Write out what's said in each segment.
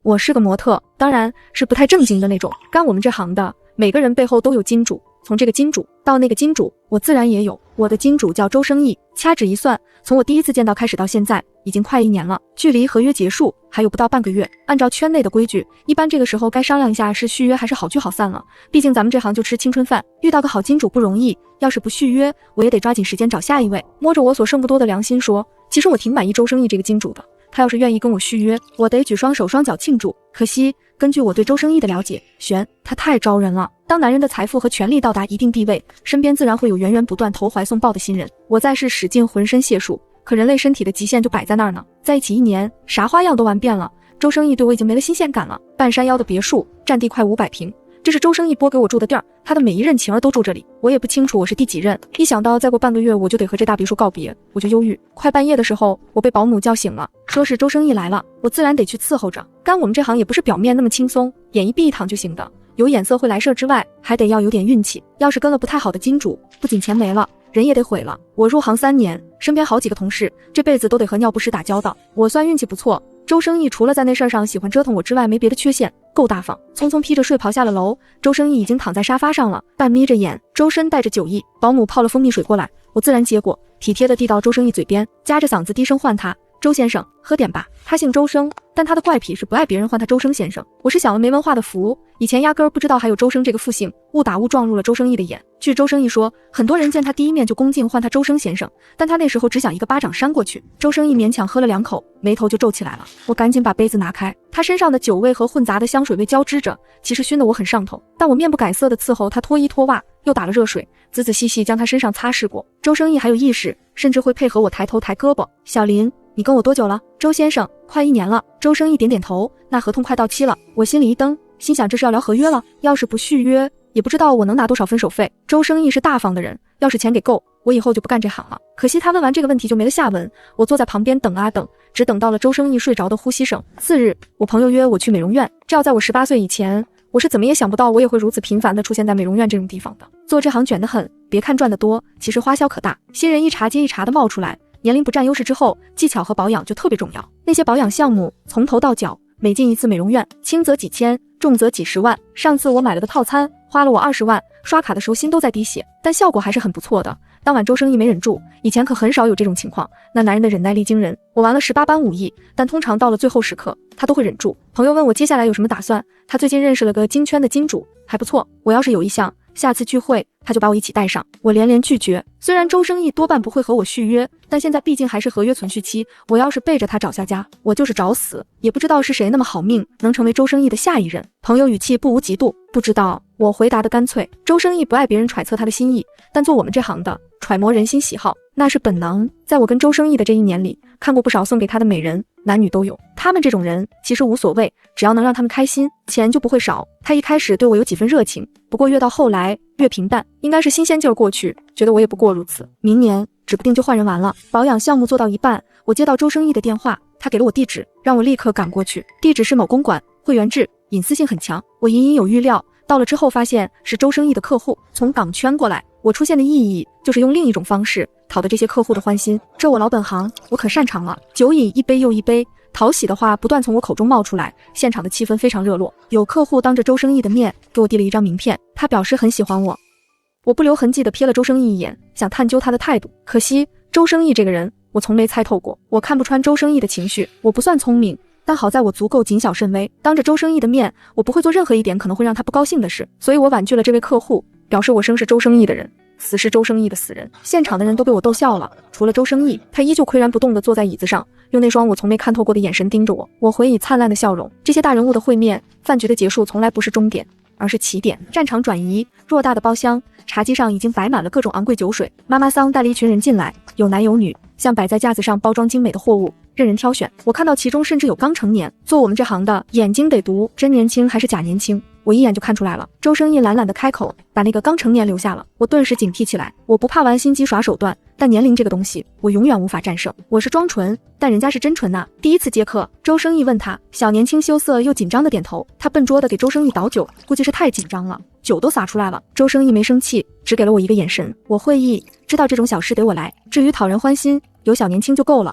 我是个模特，当然是不太正经的那种。干我们这行的，每个人背后都有金主，从这个金主到那个金主，我自然也有。我的金主叫周生义，掐指一算，从我第一次见到开始到现在，已经快1年了，距离合约结束还有不到半个月。按照圈内的规矩，一般这个时候该商量一下是续约还是好聚好散了。毕竟咱们这行就吃青春饭，遇到个好金主不容易，要是不续约，我也得抓紧时间找下一位。摸着我所剩不多的良心说，其实我挺满意周生义这个金主的。他要是愿意跟我续约，我得举双手双脚庆祝。可惜，根据我对周生义的了解，他太招人了。当男人的财富和权力到达一定地位，身边自然会有源源不断投怀送抱的新人。我再是使尽浑身解数，可人类身体的极限就摆在那儿呢。在一起1年，啥花样都玩遍了。周生义对我已经没了新鲜感了。半山腰的别墅，占地快500平。这是周生义拨给我住的地儿，他的每一任情儿都住这里。我也不清楚我是第几任，一想到再过半个月我就得和这大别墅告别，我就忧郁。快半夜的时候，我被保姆叫醒了，说是周生义来了，我自然得去伺候着。干我们这行也不是表面那么轻松，眼一闭一躺就行的，有眼色会来事之外，还得要有点运气。要是跟了不太好的金主，不仅钱没了，人也得毁了。我入行3年，身边好几个同事这辈子都得和尿不湿打交道，我算运气不错。周生义除了在那事儿上喜欢折腾我之外，没别的缺陷，够大方。匆匆披着睡袍下了楼，周生义已经躺在沙发上了，半眯着眼，周身带着酒意。保姆泡了蜂蜜水过来，我自然接过，体贴地递到周生义嘴边，夹着嗓子低声唤他：周先生，喝点吧。他姓周生，但他的怪癖是不爱别人唤他周生先生。我是享了没文化的福，以前压根儿不知道还有周生这个复姓，误打误撞入了周生义的眼。据周生义说，很多人见他第一面就恭敬唤他周生先生，但他那时候只想一个巴掌扇过去。周生义勉强喝了2口，眉头就皱起来了。我赶紧把杯子拿开，他身上的酒味和混杂的香水味交织着，其实熏得我很上头。但我面不改色的伺候他脱衣脱袜，又打了热水，仔仔细细将他身上擦拭过。周生义还有意识，甚至会配合我抬头抬胳膊。小林，你跟我多久了？周先生，快1年了。周生义点点头，那合同快到期了。我心里一蹬，心想这是要聊合约了，要是不续约，也不知道我能拿多少分手费。周生义是大方的人，要是钱给够，我以后就不干这行了。可惜他问完这个问题就没了下文，我坐在旁边等啊等，只等到了周生义睡着的呼吸声。4日，我朋友约我去美容院，这要在我18岁以前，我是怎么也想不到我也会如此频繁地出现在美容院这种地方的。做这行卷得很，别看赚得多，其实花销可大。新人一茬接一茬的冒出来，年龄不占优势之后，技巧和保养就特别重要。那些保养项目从头到脚，每进一次美容院，轻则几千，重则几十万。上次我买了个套餐，花了我20万，刷卡的时候心都在滴血，但效果还是很不错的。当晚周生义没忍住，以前可很少有这种情况，那男人的忍耐力惊人。我玩了18般武艺，但通常到了最后时刻，他都会忍住。朋友问我接下来有什么打算，他最近认识了个金圈的金主，还不错。我要是有意向，下次聚会他就把我一起带上。我连连拒绝，虽然周生义多半不会和我续约，但现在毕竟还是合约存续期，我要是背着他找下家，我就是找死。也不知道是谁那么好命，能成为周生义的下一任。朋友语气不无嫉妒，不知道。我回答的干脆，周生义不爱别人揣测他的心意，但做我们这行的，揣摩人心喜好那是本能。在我跟周生义的这1年里，看过不少送给他的美人，男女都有。他们这种人其实无所谓，只要能让他们开心，钱就不会少。他一开始对我有几分热情，不过越到后来越平淡，应该是新鲜劲儿过去，觉得我也不过如此。明年指不定就换人完了。保养项目做到一半，我接到周生义的电话，他给了我地址，让我立刻赶过去。地址是某公馆，会员制，隐私性很强。我隐隐有预料，到了之后发现是周生义的客户从港圈过来，我出现的意义就是用另一种方式讨得这些客户的欢心，这我老本行，我可擅长了。酒饮一杯又一杯，讨喜的话不断从我口中冒出来，现场的气氛非常热络。有客户当着周生义的面给我递了一张名片，他表示很喜欢我。我不留痕迹地瞥了周生义一眼，想探究他的态度。可惜周生义这个人我从没猜透过，我看不穿周生义的情绪。我不算聪明，但好在我足够谨小慎微，当着周生义的面，我不会做任何一点可能会让他不高兴的事，所以我婉拒了这位客户，表示我生是周生义的人，死是周生义的死人。现场的人都被我逗笑了，除了周生义，他依旧岿然不动地坐在椅子上，用那双我从没看透过的眼神盯着我。我回以灿烂的笑容。这些大人物的会面，饭局的结束从来不是终点，而是起点。战场转移，偌大的包厢，茶几上已经摆满了各种昂贵酒水。妈妈桑带了一群人进来，有男有女，像摆在架子上包装精美的货物，任人挑选。我看到其中甚至有刚成年，做我们这行的眼睛得毒，真年轻还是假年轻，我一眼就看出来了。周生义懒懒的开口，把那个刚成年留下了。我顿时警惕起来，我不怕玩心机耍手段，但年龄这个东西我永远无法战胜。我是装纯，但人家是真纯呐。第一次接客，周生义问他，小年轻羞涩又紧张的点头。他笨拙的给周生义倒酒，估计是太紧张了，酒都洒出来了。周生义没生气，只给了我一个眼神。我会意，知道这种小事得我来，至于讨人欢心，有小年轻就够了。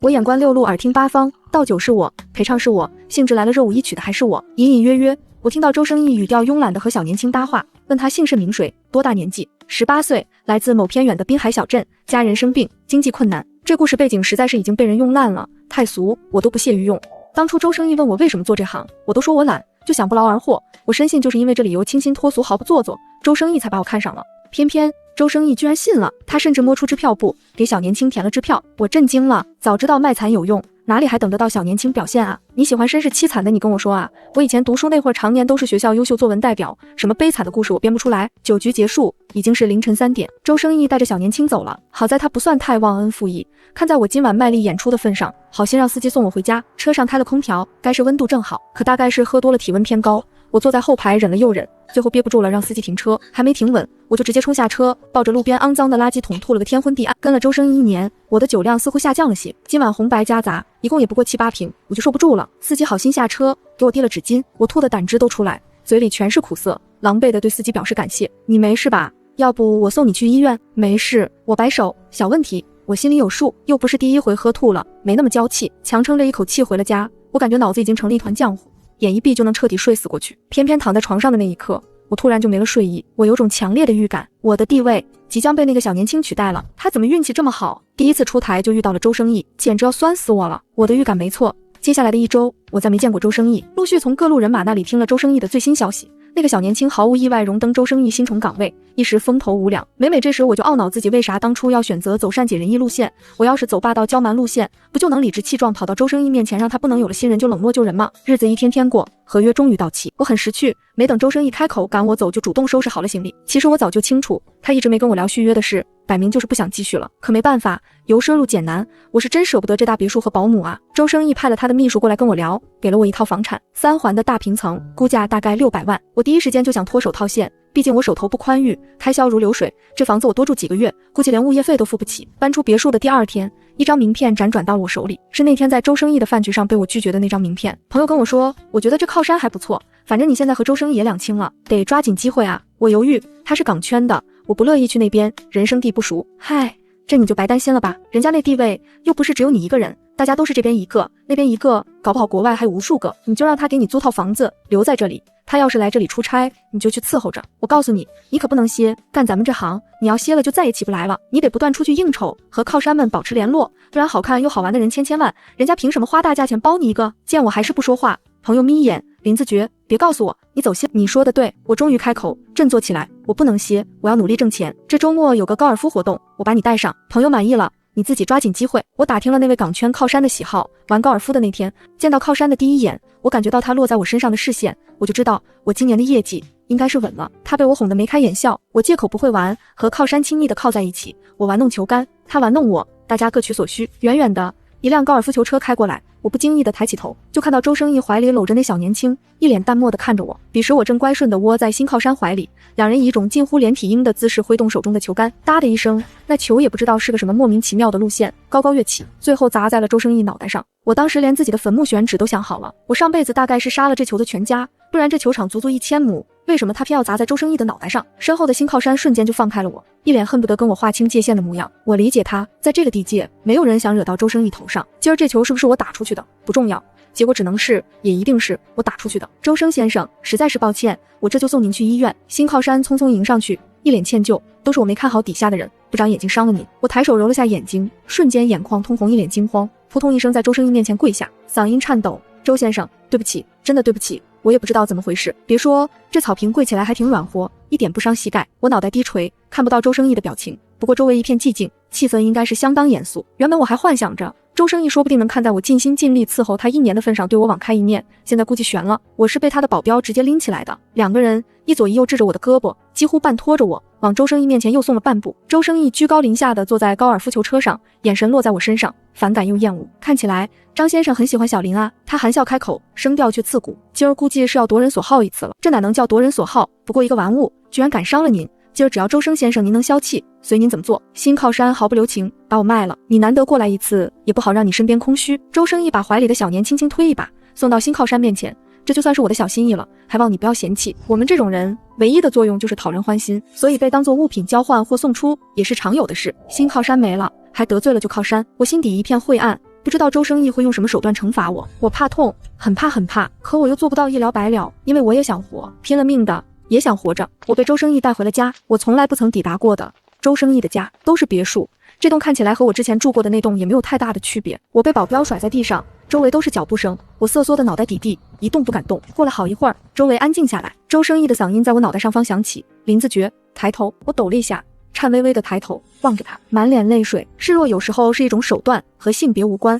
我眼观六路，耳听八方，倒酒是我，陪唱是我，兴致来了热舞一曲的还是我。隐隐约约，我听到周生义语调慵懒的和小年轻搭话，问他姓甚名谁，多大年纪，18岁，来自某偏远的滨海小镇，家人生病，经济困难。这故事背景实在是已经被人用烂了，太俗，我都不屑于用。当初周生义问我为什么做这行，我都说我懒，就想不劳而获。我深信就是因为这理由清新脱俗，毫不做作，周生义才把我看上了。偏偏周生义居然信了，他甚至摸出支票簿，给小年轻填了支票。我震惊了，早知道卖惨有用，哪里还等得到小年轻表现啊？你喜欢身世凄惨的，你跟我说啊！我以前读书那会儿，常年都是学校优秀作文代表，什么悲惨的故事我编不出来。酒局结束，已经是凌晨3点，周生义带着小年轻走了。好在他不算太忘恩负义，看在我今晚卖力演出的份上，好心让司机送我回家。车上开了空调，该是温度正好，可大概是喝多了，体温偏高。我坐在后排忍了又忍，最后憋不住了，让司机停车，还没停稳，我就直接冲下车，抱着路边肮脏的垃圾桶吐了个天昏地暗。跟了周生义1年，我的酒量似乎下降了些，今晚红白夹杂，一共也不过7、8瓶，我就受不住了。司机好心下车，给我递了纸巾，我吐的胆汁都出来，嘴里全是苦涩，狼狈的对司机表示感谢。你没事吧？要不我送你去医院？没事，我摆手，小问题，我心里有数，又不是第一回喝吐了，没那么娇气，强撑着一口气回了家。我感觉脑子已经成了一团浆糊，眼一闭就能彻底睡死过去。偏偏躺在床上的那一刻，我突然就没了睡意。我有种强烈的预感，我的地位即将被那个小年轻取代了。他怎么运气这么好，第一次出台就遇到了周生义，简直要酸死我了。我的预感没错，接下来的1周，我再没见过周生义。陆续从各路人马那里听了周生义的最新消息，那个小年轻毫无意外荣登周生义新宠岗位，一时风头无两。每每这时我就懊恼自己为啥当初要选择走善解人意路线，我要是走霸道娇蛮路线，不就能理直气壮跑到周生义面前，让他不能有了新人就冷漠救人吗？日子一天天过，合约终于到期，我很识趣，没等周生义开口赶我走，就主动收拾好了行李。其实我早就清楚，他一直没跟我聊续约的事，摆明就是不想继续了。可没办法，由奢入俭难，我是真舍不得这大别墅和保姆啊。周生义派了他的秘书过来跟我聊，给了我一套房产，3环的大平层，估价大概600万。我第一时间就想脱手套现，毕竟我手头不宽裕，开销如流水，这房子我多住几个月，估计连物业费都付不起。搬出别墅的第2天，一张名片辗转到了我手里，是那天在周生义的饭局上被我拒绝的那张名片。朋友跟我说，我觉得这靠山还不错，反正你现在和周生义也两清了，得抓紧机会啊。我犹豫，他是港圈的，我不乐意去那边，人生地不熟。嗨，这你就白担心了吧，人家那地位又不是只有你一个人，大家都是这边一个那边一个，搞不好国外还有无数个。你就让他给你租套房子留在这里，他要是来这里出差，你就去伺候着。我告诉你，你可不能歇，干咱们这行，你要歇了就再也起不来了。你得不断出去应酬，和靠山们保持联络，不然好看又好玩的人千万，人家凭什么花大价钱包你一个？见我还是不说话。朋友眯眼，林子绝，别告诉我你走心。你说的对，我终于开口，振作起来，我不能歇，我要努力挣钱。这周末有个高尔夫活动，我把你带上。朋友满意了，你自己抓紧机会。我打听了那位港圈靠山的喜好，玩高尔夫的那天，见到靠山的第一眼，我感觉到他落在我身上的视线，我就知道我今年的业绩应该是稳了。他被我哄得眉开眼笑，我借口不会玩，和靠山亲密的靠在一起。我玩弄球杆，他玩弄我，大家各取所需。远远的，一辆高尔夫球车开过来，我不经意地抬起头，就看到周生义怀里搂着那小年轻，一脸淡漠地看着我。彼时我正乖顺地窝在新靠山怀里，两人以一种近乎连体婴的姿势挥动手中的球杆，哒的一声，那球也不知道是个什么莫名其妙的路线，高高跃起，最后砸在了周生义脑袋上。我当时连自己的坟墓选址都想好了，我上辈子大概是杀了这球的全家，不然这球场足足1000亩，为什么他偏要砸在周生义的脑袋上？身后的新靠山瞬间就放开了我，一脸恨不得跟我划清界限的模样。我理解他，在这个地界，没有人想惹到周生义头上。今儿这球是不是我打出去的不重要，结果只能是，也一定是我打出去的。周生先生，实在是抱歉，我这就送您去医院。新靠山匆匆迎上去，一脸歉疚，都是我没看好底下的人，不长眼睛伤了你。我抬手揉了下眼睛，瞬间眼眶通红，一脸惊慌，扑通一声在周生义面前跪下，嗓音颤抖，周先生，对不起，真的对不起，我也不知道怎么回事。别说这草坪跪起来还挺软和，一点不伤膝盖。我脑袋低垂，看不到周生义的表情，不过周围一片寂静，气氛应该是相当严肃。原本我还幻想着周生义说不定能看在我尽心尽力伺候他1年的份上对我网开一面，现在估计悬了。我是被他的保镖直接拎起来的，两个人一左一右制着我的胳膊，几乎半拖着我往周生义面前又送了半步。周生义居高临下的坐在高尔夫球车上，眼神落在我身上，反感又厌恶。看起来张先生很喜欢小林啊，他含笑开口，声调却刺骨，今儿估计是要夺人所好一次了。这哪能叫夺人所好，不过一个玩物居然敢伤了您，今儿只要周生先生您能消气，随您怎么做。新靠山毫不留情把我卖了，你难得过来一次，也不好让你身边空虚。周生义把怀里的小年轻轻推一把，送到新靠山面前，这就算是我的小心意了，还望你不要嫌弃。我们这种人唯一的作用就是讨人欢心，所以被当作物品交换或送出也是常有的事。新靠山没了，还得罪了旧靠山，我心底一片晦暗，不知道周生义会用什么手段惩罚我。我怕痛，很怕很怕，可我又做不到一了百了，因为我也想活，拼了命的也想活着。我被周生义带回了家，我从来不曾抵达过的周生义的家，都是别墅。这栋看起来和我之前住过的那栋也没有太大的区别。我被保镖甩在地上，周围都是脚步声，我瑟缩的脑袋抵地，一动不敢动。过了好一会儿，周围安静下来，周生义的嗓音在我脑袋上方响起：林子爵，抬头。我抖了一下，颤巍巍的抬头望着他，满脸泪水。示弱有时候是一种手段，和性别无关。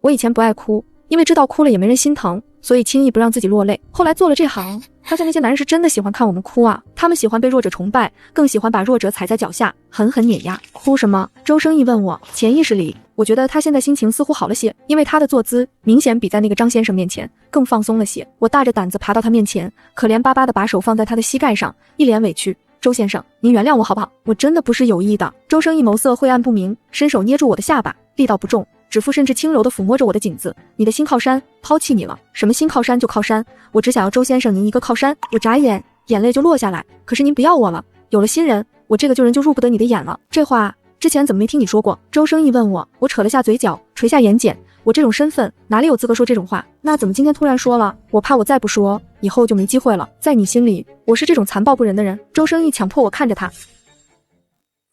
我以前不爱哭，因为知道哭了也没人心疼，所以轻易不让自己落泪。后来做了这行，发现那些男人是真的喜欢看我们哭啊，他们喜欢被弱者崇拜，更喜欢把弱者踩在脚下，狠狠碾压。哭什么？周生义问我。潜意识里，我觉得他现在心情似乎好了些，因为他的坐姿明显比在那个张先生面前更放松了些。我大着胆子爬到他面前，可怜巴巴的把手放在他的膝盖上，一脸委屈。周先生，您原谅我好不好？我真的不是有意的。周生义眸色晦暗不明，伸手捏住我的下巴，力道不重，指腹甚至轻柔地抚摸着我的颈子。你的新靠山抛弃你了，什么新靠山就靠山，我只想要周先生您一个靠山。我眨眼，眼泪就落下来。可是您不要我了，有了新人，我这个旧人就入不得你的眼了。这话之前怎么没听你说过？周生义问我。我扯了下嘴角，垂下眼睑。我这种身份哪里有资格说这种话？那怎么今天突然说了？我怕我再不说，以后就没机会了。在你心里，我是这种残暴不仁的人？周生义强迫我看着他。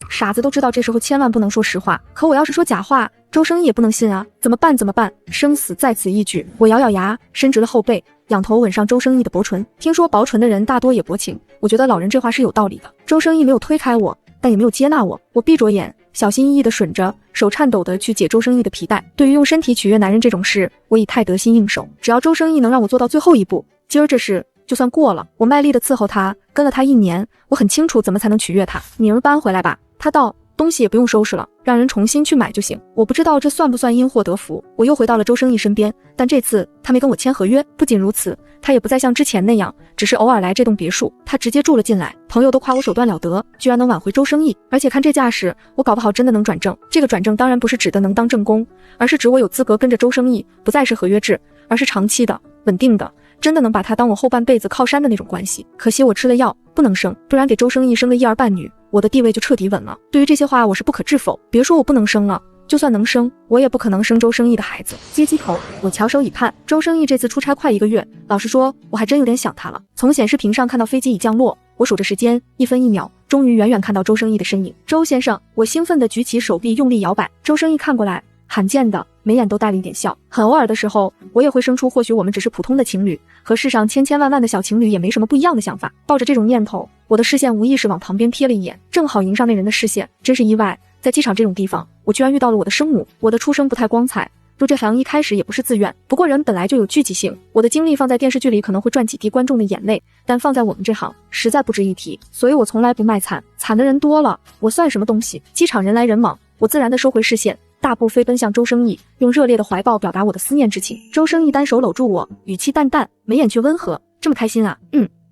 傻子都知道这时候千万不能说实话，可我要是说假话，周生义也不能信啊。怎么办？怎么办？生死在此一举。我咬咬牙，伸直了后背，仰头吻上周生义的薄唇。听说薄唇的人大多也薄情，我觉得老人这话是有道理的。周生义没有推开我，但也没有接纳我。我闭着眼，小心翼翼地吮着，手颤抖地去解周生义的皮带。对于用身体取悦男人这种事，我已太得心应手。只要周生义能让我做到最后一步，今儿这事就算过了。我卖力地伺候他，跟了他1年，我很清楚怎么才能取悦他。明儿搬回来吧。他道，东西也不用收拾了，让人重新去买就行。我不知道这算不算因祸得福。我又回到了周生义身边，但这次他没跟我签合约。不仅如此，他也不再像之前那样只是偶尔来这栋别墅，他直接住了进来。朋友都夸我手段了得，居然能挽回周生义，而且看这架势，我搞不好真的能转正。这个转正当然不是指的能当正宫，而是指我有资格跟着周生义，不再是合约制，而是长期的、稳定的，真的能把他当我后半辈子靠山的那种关系。可惜我吃了药，不能生，不然给周生义生个一儿半女，我的地位就彻底稳了。对于这些话，我是不可置否。别说我不能生了，就算能生，我也不可能生周生义的孩子。接机口，我翘首以盼。周生义这次出差快1个月，老实说，我还真有点想他了。从显示屏上看到飞机已降落，我数着时间，1分1秒，终于远远看到周生义的身影。周先生，我兴奋地举起手臂，用力摇摆。周生义看过来，罕见的眉眼都带了一点笑。很偶尔的时候，我也会生出或许我们只是普通的情侣，和世上千千万万的小情侣也没什么不一样的想法。抱着这种念头，我的视线无意识往旁边瞥了一眼，正好迎上那人的视线。真是意外，在机场这种地方，我居然遇到了我的生母。我的出生不太光彩，入这行一开始也不是自愿，不过人本来就有聚集性，我的精力放在电视剧里可能会赚几滴观众的眼泪，但放在我们这行实在不值一提，所以我从来不卖惨，惨的人多了，我算什么东西？机场人来人往，我自然地收回视线，大步飞奔向周生义，用热烈的怀抱表达我的思念之情。周生义单手搂住我，语气淡淡，眉眼却温和。这么开心啊？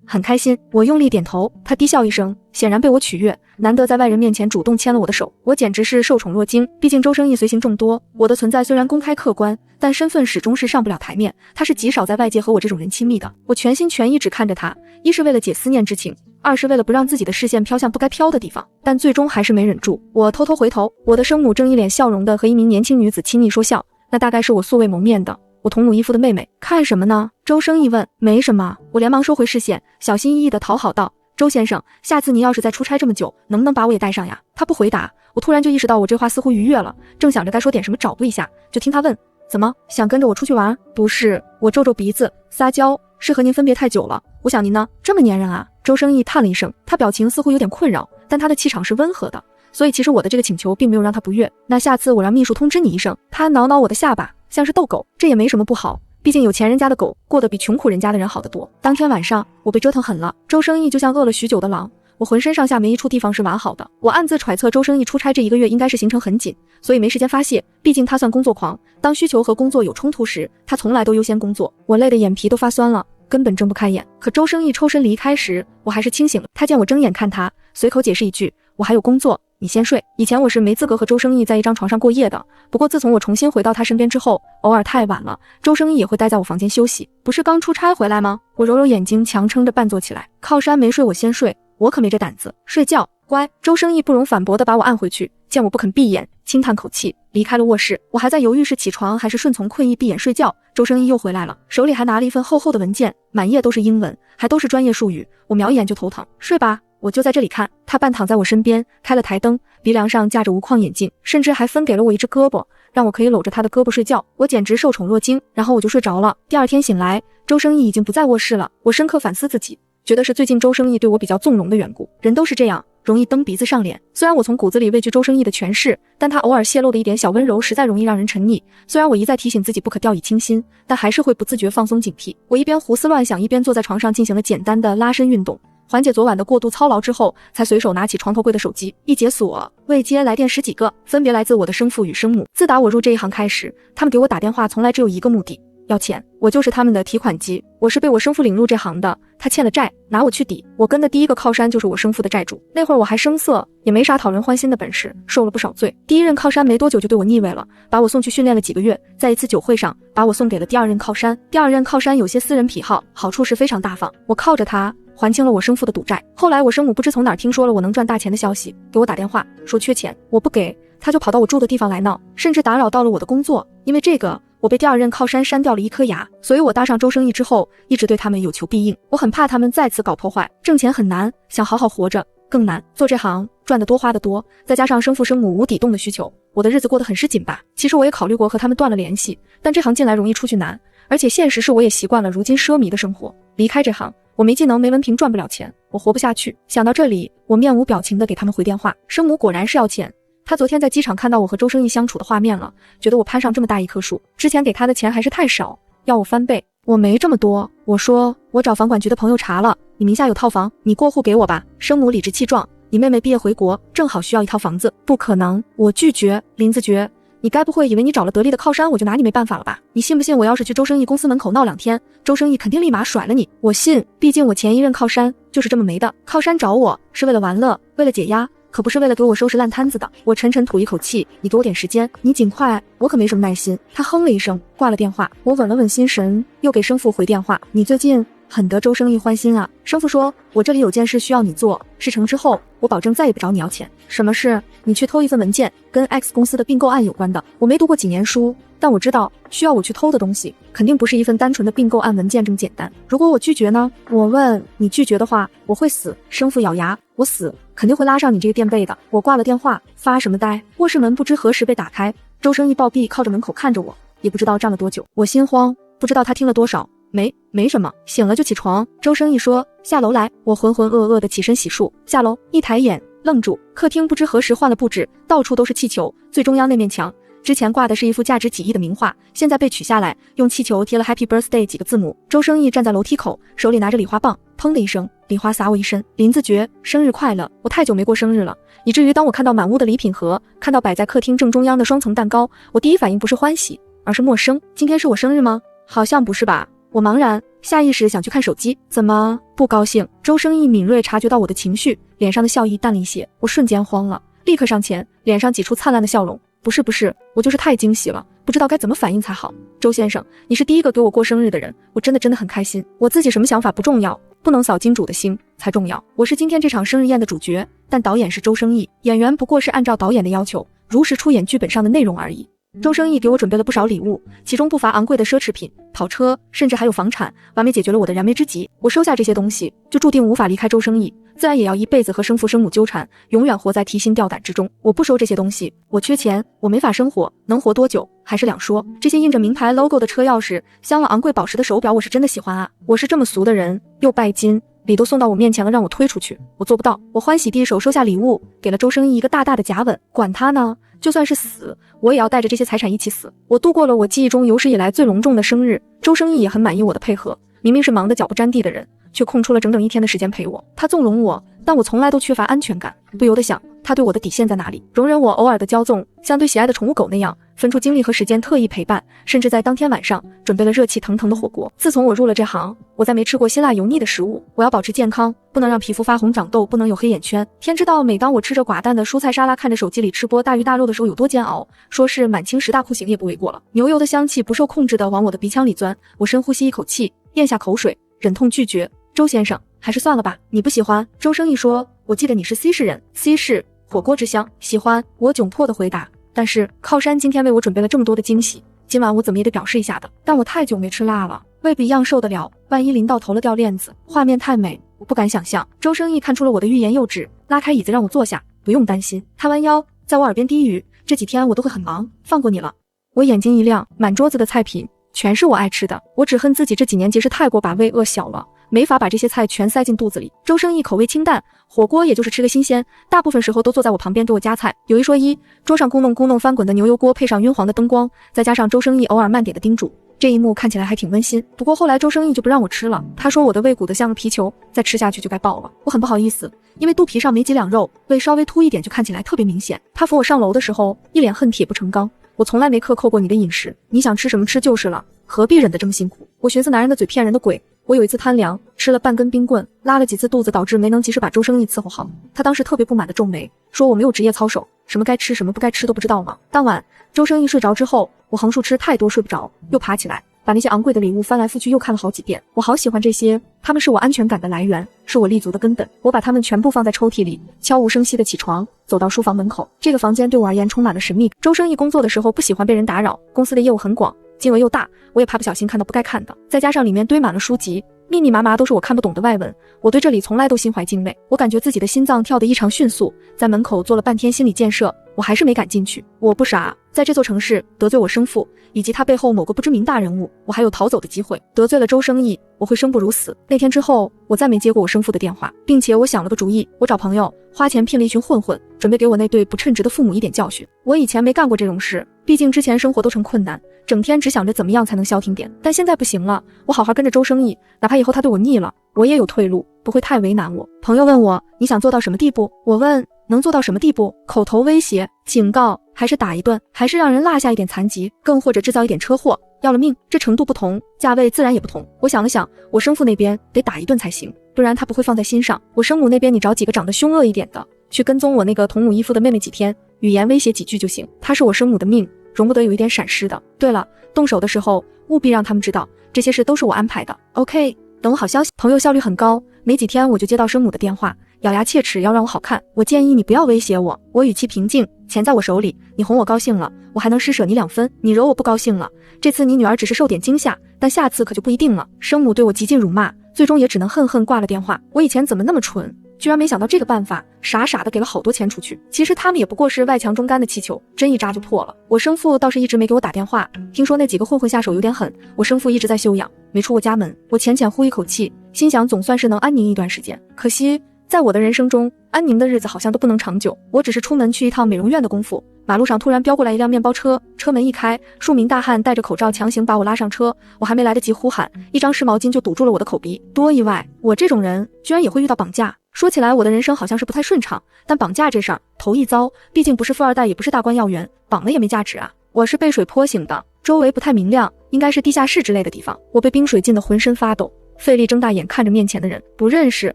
很开心。我用力点头，他低笑一声，显然被我取悦，难得在外人面前主动牵了我的手，我简直是受宠若惊。毕竟周生义随行众多，我的存在虽然公开客观，但身份始终是上不了台面，他是极少在外界和我这种人亲密的。我全心全意只看着他，一是为了解思念之情，二是为了不让自己的视线飘向不该飘的地方，但最终还是没忍住。我偷偷回头，我的生母正一脸笑容的和一名年轻女子亲昵说笑，那大概是我素未谋面的我同母异父的妹妹。看什么呢？周生义问。没什么。我连忙收回视线，小心翼翼地讨好道，周先生，下次您要是再出差这么久，能不能把我也带上呀？他不回答，我突然就意识到我这话似乎逾越了，正想着该说点什么找补一下，就听他问，怎么想跟着我出去玩？不是。我皱皱鼻子撒娇，是和您分别太久了，我想您呢。这么粘人啊？周生义叹了一声，他表情似乎有点困扰，但他的气场是温和的，所以其实我的这个请求并没有让他不悦。那下次我让秘书通知你一声。他挠挠我的下巴，像是逗狗，这也没什么不好，毕竟有钱人家的狗过得比穷苦人家的人好得多。当天晚上我被折腾狠了，周生义就像饿了许久的狼，我浑身上下没一处地方是完好的。我暗自揣测周生义出差这1个月应该是行程很紧，所以没时间发泄，毕竟他算工作狂，当需求和工作有冲突时，他从来都优先工作。我累得眼皮都发酸了，根本睁不开眼。可周生义抽身离开时，我还是清醒了。他见我睁眼看他，随口解释一句，我还有工作，你先睡。以前我是没资格和周生义在一张床上过夜的，不过自从我重新回到他身边之后，偶尔太晚了，周生义也会待在我房间休息。不是刚出差回来吗？我揉揉眼睛，强撑着半坐起来。靠山没睡我先睡，我可没这胆子。睡觉乖。周生义不容反驳地把我按回去，见我不肯闭眼，轻叹口气，离开了卧室。我还在犹豫是起床还是顺从困意闭眼睡觉，周生义又回来了，手里还拿了一份厚厚的文件，满页都是英文，还都是专业术语，我瞄一眼就头疼。睡吧，我就在这里看。他半躺在我身边，开了台灯，鼻梁上架着无框眼镜，甚至还分给了我一只胳膊，让我可以搂着他的胳膊睡觉。我简直受宠若惊，然后我就睡着了。第二天醒来，周生义已经不在卧室了。我深刻反思自己，觉得是最近周生义对我比较纵容的缘故。人都是这样，容易蹬鼻子上脸。虽然我从骨子里畏惧周生义的权势，但他偶尔泄露的一点小温柔实在容易让人沉溺。虽然我一再提醒自己不可掉以轻心，但还是会不自觉放松警惕。我一边胡思乱想，一边坐在床上进行了简单的拉伸运动，缓解昨晚的过度操劳之后，才随手拿起床头柜的手机，一解锁，未接来电10几个，分别来自我的生父与生母。自打我入这一行开始，他们给我打电话从来只有一个目的，要钱。我就是他们的提款机。我是被我生父领入这行的，他欠了债，拿我去抵。我跟的第一个靠山就是我生父的债主。那会儿我还生涩，也没啥讨人欢心的本事，受了不少罪。第一任靠山没多久就对我腻味了，把我送去训练了几个月，在一次酒会上把我送给了第二任靠山。第二任靠山有些私人癖好，好处是非常大方，我靠着他还清了我生父的赌债。后来我生母不知从哪儿听说了我能赚大钱的消息，给我打电话说缺钱，我不给，他就跑到我住的地方来闹，甚至打扰到了我的工作。因为这个，我被第二任靠山删掉了一颗牙，所以我搭上周生义之后，一直对他们有求必应。我很怕他们再次搞破坏，挣钱很难，想好好活着更难。做这行赚得多花得多，再加上生父生母无底洞的需求，我的日子过得很是紧巴。其实我也考虑过和他们断了联系，但这行进来容易出去难，而且现实是我也习惯了如今奢靡的生活。离开这行，我没技能没文凭赚不了钱，我活不下去。想到这里，我面无表情地给他们回电话。生母果然是要钱，他昨天在机场看到我和周生义相处的画面了，觉得我攀上这么大一棵树，之前给他的钱还是太少，要我翻倍。我没这么多，我说我找房管局的朋友查了，你名下有套房，你过户给我吧。生母理直气壮，你妹妹毕业回国，正好需要一套房子。不可能，我拒绝。林子爵，你该不会以为你找了得力的靠山我就拿你没办法了吧？你信不信我要是去周生义公司门口闹2天，周生义肯定立马甩了你？我信，毕竟我前一任靠山就是这么没的。靠山找我是为了玩乐，为了解压，可不是为了给我收拾烂摊子的。我沉沉吐一口气，你给我点时间，你尽快，我可没什么耐心。他哼了一声，挂了电话。我稳了稳心神，又给生父回电话，你最近很得周生义欢心啊。生父说，我这里有件事需要你做，事成之后，我保证再也不找你要钱。什么事？你去偷一份文件，跟 X 公司的并购案有关的。我没读过几年书，但我知道需要我去偷的东西，肯定不是一份单纯的并购案文件这么简单。如果我拒绝呢？我问，你拒绝的话，我会死。生父咬牙，我死肯定会拉上你这个垫背的。我挂了电话，发什么呆？卧室门不知何时被打开，周生义暴毙靠着门口看着我，也不知道站了多久。我心慌，不知道他听了多少。没什么，醒了就起床。周生义说，下楼来。我浑浑噩噩的起身洗漱，下楼一抬眼愣住，客厅不知何时换了布置，到处都是气球，最中央那面墙之前挂的是一幅价值几亿的名画，现在被取下来，用气球贴了 Happy Birthday 几个字母。周生义站在楼梯口，手里拿着礼花棒，砰的一声，礼花洒我一身。林子爵，生日快乐！我太久没过生日了，以至于当我看到满屋的礼品盒，看到摆在客厅正中央的双层蛋糕，我第一反应不是欢喜，而是陌生。今天是我生日吗？好像不是吧。我茫然，下意识想去看手机，怎么不高兴？周生义敏锐察觉到我的情绪，脸上的笑意淡了一些，我瞬间慌了，立刻上前，脸上挤出灿烂的笑容。不是，我就是太惊喜了，不知道该怎么反应才好。周先生，你是第一个给我过生日的人，我真的很开心。我自己什么想法不重要，不能扫金主的心才重要。我是今天这场生日宴的主角，但导演是周生义，演员不过是按照导演的要求，如实出演剧本上的内容而已。周生义给我准备了不少礼物，其中不乏昂贵的奢侈品、跑车，甚至还有房产，完美解决了我的燃眉之急。我收下这些东西，就注定无法离开周生义，自然也要一辈子和生父生母纠缠，永远活在提心吊胆之中。我不收这些东西，我缺钱，我没法生活，能活多久还是两说。这些印着名牌 logo 的车钥匙，镶了昂贵宝石的手表，我是真的喜欢啊。我是这么俗的人，又拜金，礼都送到我面前了，让我推出去，我做不到。我欢喜第一手收下礼物，给了周生义一个大大的假吻。管他呢，就算是死，我也要带着这些财产一起死。我度过了我记忆中有史以来最隆重的生日，周生义也很满意我的配合。明明是忙得脚不沾地的人，却空出了整整1天的时间陪我。他纵容我，但我从来都缺乏安全感，不由得想，他对我的底线在哪里？容忍我偶尔的骄纵，像对喜爱的宠物狗那样，分出精力和时间特意陪伴，甚至在当天晚上准备了热气腾腾的火锅。自从我入了这行，我再没吃过辛辣油腻的食物。我要保持健康，不能让皮肤发红长痘，不能有黑眼圈。天知道每当我吃着寡淡的蔬菜沙拉，看着手机里吃播大鱼大肉的时候有多煎熬，说是满清10大酷刑也不为过了。牛油的香气不受控制地往我的鼻腔里钻，我深呼吸一口气，咽下口水，忍痛拒绝。周先生，还是算了吧，你不喜欢。周生义说，我记得你是 C 市人。C 市火锅之乡，喜欢。我窘迫的回答。但是靠山今天为我准备了这么多的惊喜，今晚我怎么也得表示一下的。但我太久没吃辣了，胃不一样受得了，万一淋到头了掉链子，画面太美，我不敢想象。周生义看出了我的欲言又止，拉开椅子让我坐下。不用担心，他弯腰在我耳边低语，这几天我都会很忙，放过你了。我眼睛一亮，满桌子的菜品全是我爱吃的，我只恨自己这几年节食太过，把胃饿小了，没法把这些菜全塞进肚子里。周生义口味清淡，火锅也就是吃个新鲜，大部分时候都坐在我旁边给我夹菜。有一说一，桌上咕弄翻滚的牛油锅配上晕黄的灯光，再加上周生义偶尔慢点的叮嘱，这一幕看起来还挺温馨。不过后来周生义就不让我吃了，他说我的胃鼓得像个皮球，再吃下去就该爆了。我很不好意思，因为肚皮上没几两肉，胃稍微凸一点就看起来特别明显。他扶我上楼的时候一脸恨铁不成钢，我从来没克扣过你的饮食，你想吃什么吃就是了，何必忍得这么辛苦。我寻思男人的嘴骗人的鬼，我有一次贪凉吃了半根冰棍，拉了几次肚子，导致没能及时把周生义伺候好。他当时特别不满的皱眉，说我没有职业操守，什么该吃什么不该吃都不知道吗？当晚周生义睡着之后，我横竖吃太多睡不着，又爬起来把那些昂贵的礼物翻来覆去又看了好几遍。我好喜欢这些，他们是我安全感的来源，是我立足的根本。我把它们全部放在抽屉里，悄无声息地起床，走到书房门口。这个房间对我而言充满了神秘。周生义工作的时候不喜欢被人打扰，公司的业务很广，金额又大，我也怕不小心看到不该看的，再加上里面堆满了书籍，密密麻麻都是我看不懂的外文，我对这里从来都心怀敬畏。我感觉自己的心脏跳得异常迅速，在门口做了半天心理建设，我还是没敢进去。我不傻，在这座城市得罪我生父以及他背后某个不知名大人物，我还有逃走的机会。得罪了周生义，我会生不如死。那天之后，我再没接过我生父的电话，并且我想了个主意，我找朋友花钱聘了一群混混，准备给我那对不称职的父母一点教训。我以前没干过这种事，毕竟之前生活都成困难，整天只想着怎么样才能消停点。但现在不行了，我好好跟着周生义，哪怕以后他对我腻了，我也有退路，不会太为难我。朋友问我，你想做到什么地步？我问能做到什么地步？口头威胁、警告，还是打一顿，还是让人落下一点残疾，更或者制造一点车祸，要了命。这程度不同，价位自然也不同。我想了想，我生父那边得打一顿才行，不然他不会放在心上。我生母那边你找几个长得凶恶一点的，去跟踪我那个同母异父的妹妹几天，语言威胁几句就行。她是我生母的命，容不得有一点闪失的。对了，动手的时候务必让他们知道，这些事都是我安排的。OK， 等我好消息。朋友效率很高，没几天我就接到生母的电话，咬牙切齿要让我好看。我建议你不要威胁我，我语气平静，钱在我手里，你哄我高兴了，我还能施舍你2分，你惹我不高兴了，这次你女儿只是受点惊吓，但下次可就不一定了。生母对我极尽辱骂，最终也只能恨恨挂了电话。我以前怎么那么蠢，居然没想到这个办法，傻傻的给了好多钱出去。其实他们也不过是外强中干的气球，真一扎就破了。我生父倒是一直没给我打电话，听说那几个混混下手有点狠，我生父一直在休养，没出过家门。我浅浅呼一口气，心想总算是能安宁一段时间。可惜在我的人生中，安宁的日子好像都不能长久。我只是出门去一趟美容院的功夫，马路上突然飙过来一辆面包车，车门一开，数名大汉戴着口罩强行把我拉上车，我还没来得及呼喊，一张湿毛巾就堵住了我的口鼻。多意外，我这种人居然也会遇到绑架。说起来我的人生好像是不太顺畅，但绑架这事儿头一遭，毕竟不是富二代也不是大官要员，绑了也没价值啊。我是被水泼醒的，周围不太明亮，应该是地下室之类的地方。我被冰水浸得浑身发抖，费力睁大眼看着面前的人，不认识，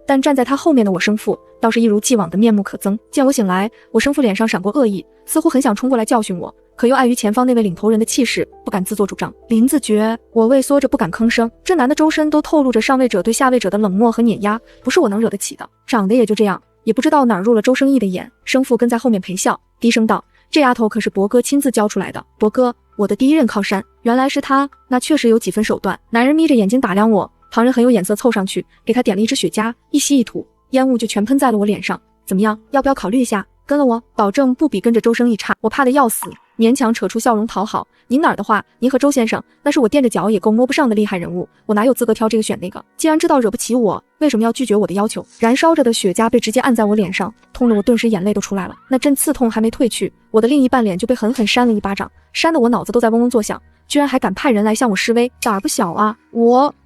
但站在他后面的我生父倒是一如既往的面目可憎。见我醒来，我生父脸上闪过恶意，似乎很想冲过来教训我，可又碍于前方那位领头人的气势，不敢自作主张。林子爵，我畏缩着不敢吭声，这男的周身都透露着上位者对下位者的冷漠和碾压，不是我能惹得起的。长得也就这样，也不知道哪儿入了周生义的眼。生父跟在后面陪笑，低声道，这丫头可是伯哥亲自教出来的。伯哥，我的第一任靠山，原来是他，那确实有几分手段。男人眯着眼睛打量我，旁人很有眼色凑上去给他点了一支雪茄，一吸一吐，烟雾就全喷在了我脸上。怎么样，要不要考虑一下？跟了我，保证不比跟着周生义差。我怕得要死，勉强扯出笑容讨好。您哪儿的话，您和周先生那是我垫着脚也够摸不上的厉害人物，我哪有资格挑这个选那个？既然知道惹不起我，为什么要拒绝我的要求？燃烧着的雪茄被直接按在我脸上，痛得我顿时眼泪都出来了。那阵刺痛还没退去，我的另一半脸就被狠狠扇了一巴掌，扇得我脑子都在嗡嗡作响，居然还敢派人来向我示威，胆儿不小啊！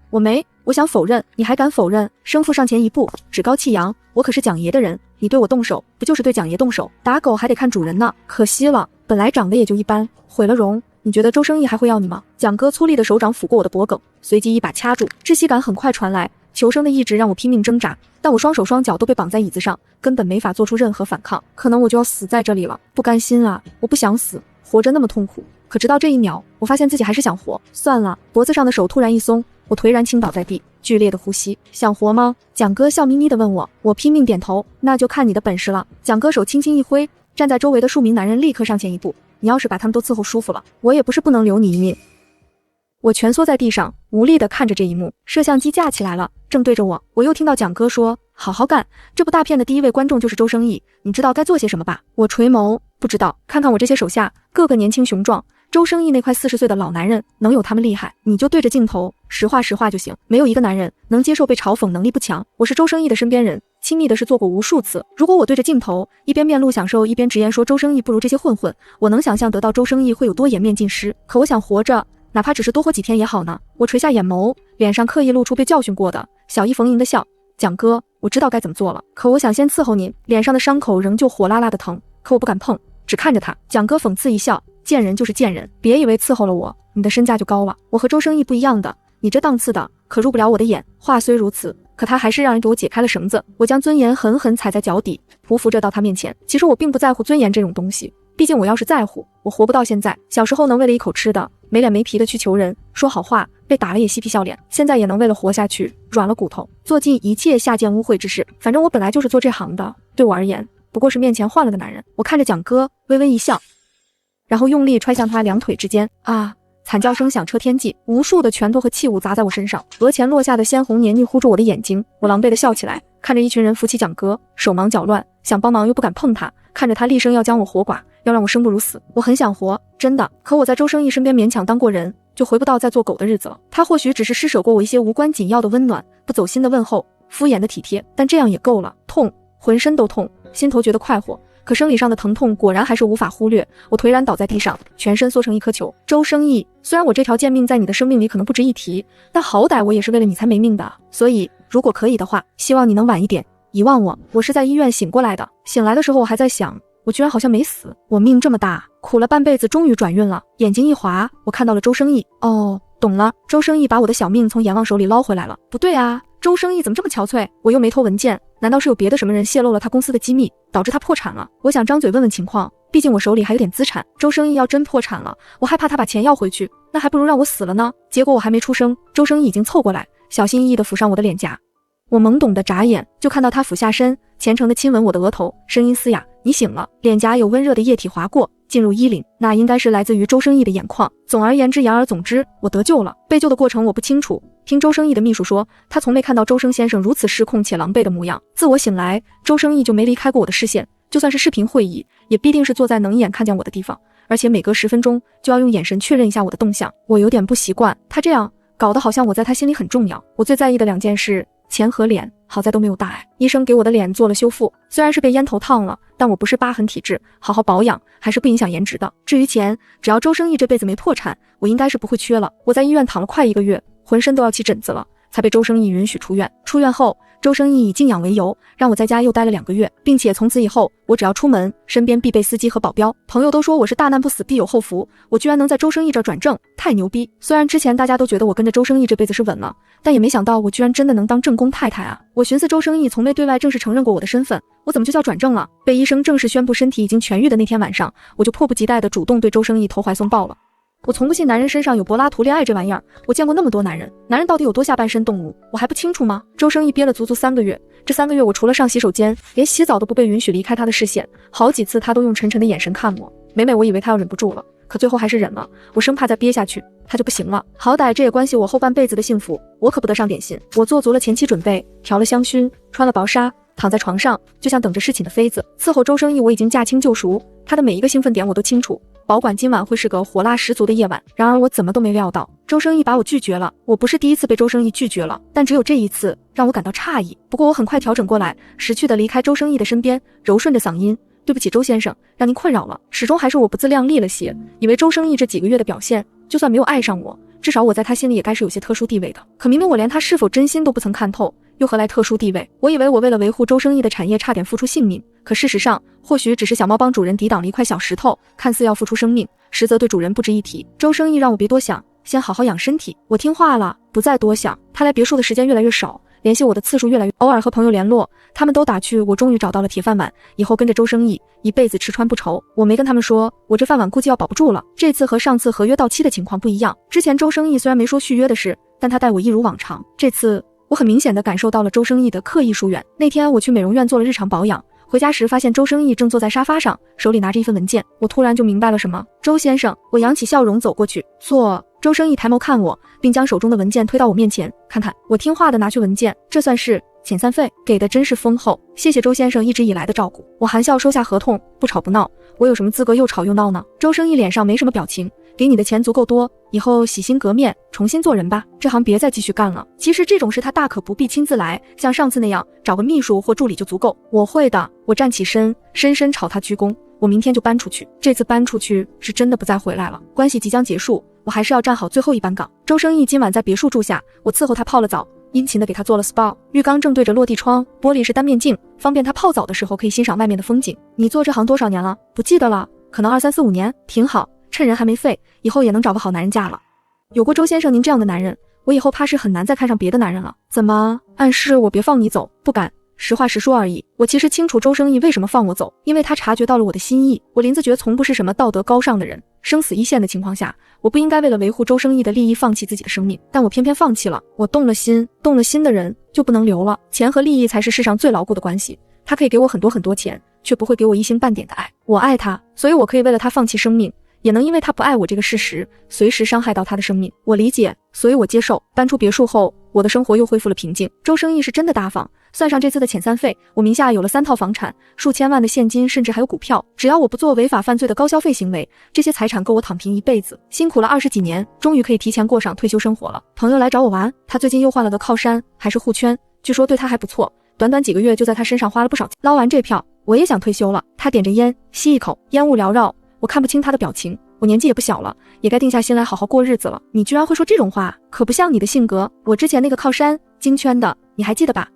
我没，我想否认，你还敢否认？生父上前一步，趾高气扬，我可是蒋爷的人，你对我动手，不就是对蒋爷动手？打狗还得看主人呢，可惜了，本来长得也就一般，毁了容。你觉得周生义还会要你吗？蒋哥粗粝的手掌抚过我的脖颈，随即一把掐住，窒息感很快传来，求生的意志让我拼命挣扎，但我双手双脚都被绑在椅子上，根本没法做出任何反抗，可能我就要死在这里了。不甘心啊，我不想死，活着那么痛苦。可直到这一秒，我发现自己还是想活。算了，脖子上的手突然一松，我颓然倾倒在地，剧烈的呼吸。想活吗？蒋哥笑眯眯地问我。我拼命点头。那就看你的本事了。蒋哥手轻轻一挥，站在周围的数名男人立刻上前一步。你要是把他们都伺候舒服了，我也不是不能留你一命。我蜷缩在地上，无力地看着这一幕。摄像机架起来了，正对着我。我又听到蒋哥说：“好好干，这部大片的第一位观众就是周生义，你知道该做些什么吧？”我垂眸，不知道。看看我这些手下，个个年轻雄壮，周生义那块40岁的老男人能有他们厉害？你就对着镜头实话就行，没有一个男人能接受被嘲讽能力不强。我是周生义的身边人，亲密的是做过无数次。如果我对着镜头一边面露享受，一边直言说周生义不如这些混混，我能想象得到周生义会有多颜面尽失。可我想活着，哪怕只是多活几天也好呢。我垂下眼眸，脸上刻意露出被教训过的小意逢迎的笑。蒋哥，我知道该怎么做了，可我想先伺候您。脸上的伤口仍旧火辣辣的疼，可我不敢碰，只看着他。蒋哥讽刺一笑，见人就是见人，别以为伺候了我，你的身价就高了。我和周生义不一样的，你这档次的可入不了我的眼。话虽如此，可他还是让人给我解开了绳子。我将尊严狠狠踩在脚底，匍匐着到他面前。其实我并不在乎尊严这种东西，毕竟我要是在乎，我活不到现在。小时候能为了一口吃的没脸没皮的去求人，说好话，被打了也嬉皮笑脸。现在也能为了活下去，软了骨头，做尽一切下贱污秽之事。反正我本来就是做这行的，对我而言，不过是面前换了个男人。我看着蒋哥，微微一笑，然后用力踹向他两腿之间。啊！惨叫声响彻天际，无数的拳头和器物砸在我身上，额前落下的鲜红黏腻糊住我的眼睛。我狼狈地笑起来，看着一群人扶起蒋哥，手忙脚乱，想帮忙又不敢碰他，看着他厉声要将我活剐，要让我生不如死。我很想活，真的，可我在周生义身边勉强当过人，就回不到再做狗的日子了。他或许只是施舍过我一些无关紧要的温暖，不走心的问候，敷衍的体贴，但这样也够了。痛，浑身都痛，心头觉得快活，可生理上的疼痛果然还是无法忽略。我颓然倒在地上，全身缩成一颗球。周生义，虽然我这条贱命在你的生命里可能不值一提，但好歹我也是为了你才没命的，所以如果可以的话，希望你能晚一点遗忘我。我是在医院醒过来的，醒来的时候我还在想，我居然好像没死，我命这么大，苦了半辈子终于转运了。眼睛一滑，我看到了周生义。哦，懂了，周生义把我的小命从阎王手里捞回来了。不对啊，周生义怎么这么憔悴？我又没偷文件，难道是有别的什么人泄露了他公司的机密，导致他破产了？我想张嘴问问情况，毕竟我手里还有点资产。周生义要真破产了，我害怕他把钱要回去，那还不如让我死了呢。结果我还没出声，周生义已经凑过来，小心翼翼地抚上我的脸颊。我懵懂的眨眼，就看到他俯下身，虔诚地亲吻我的额头，声音嘶哑：“你醒了。”脸颊有温热的液体划过，进入衣领，那应该是来自于周生义的眼眶。总而言之，言而总之，我得救了。被救的过程我不清楚，听周生义的秘书说，他从没看到周生先生如此失控且狼狈的模样。自我醒来，周生义就没离开过我的视线，就算是视频会议，也必定是坐在能一眼看见我的地方，而且每隔10分钟就要用眼神确认一下我的动向。我有点不习惯，他这样搞得好像我在他心里很重要。我最在意的2件事，钱和脸，好在都没有大碍。医生给我的脸做了修复，虽然是被烟头烫了，但我不是疤痕体质，好好保养还是不影响颜值的。至于钱，只要周生义这辈子没破产，我应该是不会缺了。我在医院躺了快1个月，浑身都要起疹子了，才被周生义允许出院。出院后，周生义以静养为由，让我在家又待了2个月，并且从此以后，我只要出门，身边必备司机和保镖。朋友都说我是大难不死必有后福，我居然能在周生义这儿转正，太牛逼！虽然之前大家都觉得我跟着周生义这辈子是稳了，但也没想到我居然真的能当正宫太太啊！我寻思周生义从没对外正式承认过我的身份，我怎么就叫转正了？被医生正式宣布身体已经痊愈的那天晚上，我就迫不及待地主动对周生义投怀送抱了。我从不信男人身上有柏拉图恋爱这玩意儿，我见过那么多男人，男人到底有多下半身动物，我还不清楚吗？周生义憋了足足3个月，这3个月我除了上洗手间，连洗澡都不被允许离开他的视线，好几次他都用沉沉的眼神看我，每每我以为他要忍不住了，可最后还是忍了，我生怕再憋下去他就不行了，好歹这也关系我后半辈子的幸福，我可不得上点心。我做足了前期准备，调了香薰，穿了薄纱，躺在床上，就像等着侍寝的妃子。伺候周生义我已经驾轻就熟，他的每一个兴奋点我都清楚，保管今晚会是个火辣十足的夜晚。然而我怎么都没料到，周生义把我拒绝了。我不是第一次被周生义拒绝了，但只有这一次让我感到诧异。不过我很快调整过来，识趣地离开周生义的身边，柔顺着嗓音：“对不起，周先生，让您困扰了。”始终还是我不自量力了些，以为周生义这几个月的表现，就算没有爱上我，至少我在他心里也该是有些特殊地位的。可明明我连他是否真心都不曾看透，又何来特殊地位？我以为我为了维护周生义的产业差点付出性命，可事实上或许只是小猫帮主人抵挡了一块小石头，看似要付出生命，实则对主人不值一提。周生义让我别多想，先好好养身体。我听话了，不再多想。他来别墅的时间越来越少，联系我的次数越来越，偶尔和朋友联络，他们都打趣我终于找到了铁饭碗，以后跟着周生义一辈子吃穿不愁。我没跟他们说，我这饭碗估计要保不住了。这次和上次合约到期的情况不一样，之前周生义虽然没说续约的事，但他待我一如往常。这次我很明显地感受到了周生义的刻意疏远。那天我去美容院做了日常保养，回家时发现周生义正坐在沙发上，手里拿着一份文件。我突然就明白了什么。周先生，我扬起笑容走过去。坐。周生义抬眸看我，并将手中的文件推到我面前。看看。我听话地拿去文件。这算是遣散费，给的真是丰厚，谢谢周先生一直以来的照顾。我含笑收下合同，不吵不闹。我有什么资格又吵又闹呢？周生义脸上没什么表情。给你的钱足够多，以后洗心革面，重新做人吧。这行别再继续干了。其实这种事他大可不必亲自来，像上次那样找个秘书或助理就足够。我会的。我站起身，深深朝他鞠躬。我明天就搬出去，这次搬出去是真的不再回来了。关系即将结束，我还是要站好最后一班岗。周生义今晚在别墅住下，我伺候他泡了澡，殷勤地给他做了 SPA。浴缸正对着落地窗，玻璃是单面镜，方便他泡澡的时候可以欣赏外面的风景。你做这行多少年了？不记得了，可能2、3、4、5年，挺好。趁人还没废，以后也能找个好男人嫁了。有过周先生您这样的男人，我以后怕是很难再看上别的男人了。怎么暗示我别放你走？不敢，实话实说而已。我其实清楚周生义为什么放我走，因为他察觉到了我的心意。我林子觉从不是什么道德高尚的人，生死一线的情况下，我不应该为了维护周生义的利益放弃自己的生命，但我偏偏放弃了。我动了心的人就不能留了。钱和利益才是世上最牢固的关系，他可以给我很多很多钱，却不会给我一星半点的爱。我爱他，所以我可以为了他放弃生命，也能因为他不爱我这个事实，随时伤害到他的生命。我理解，所以我接受。搬出别墅后，我的生活又恢复了平静。周生义是真的大方，算上这次的遣散费，我名下有了3套房产，数千万的现金，甚至还有股票。只要我不做违法犯罪的高消费行为，这些财产够我躺平一辈子。辛苦了20几年，终于可以提前过上退休生活了。朋友来找我玩，他最近又换了个靠山，还是护圈，据说对他还不错。短短几个月就在他身上花了不少钱。捞完这票，我也想退休了。他点着烟，吸一口，烟雾缭绕，我看不清他的表情。我年纪也不小了，也该定下心来好好过日子了。你居然会说这种话，可不像你的性格。我之前那个靠山，京圈的，你还记得吧？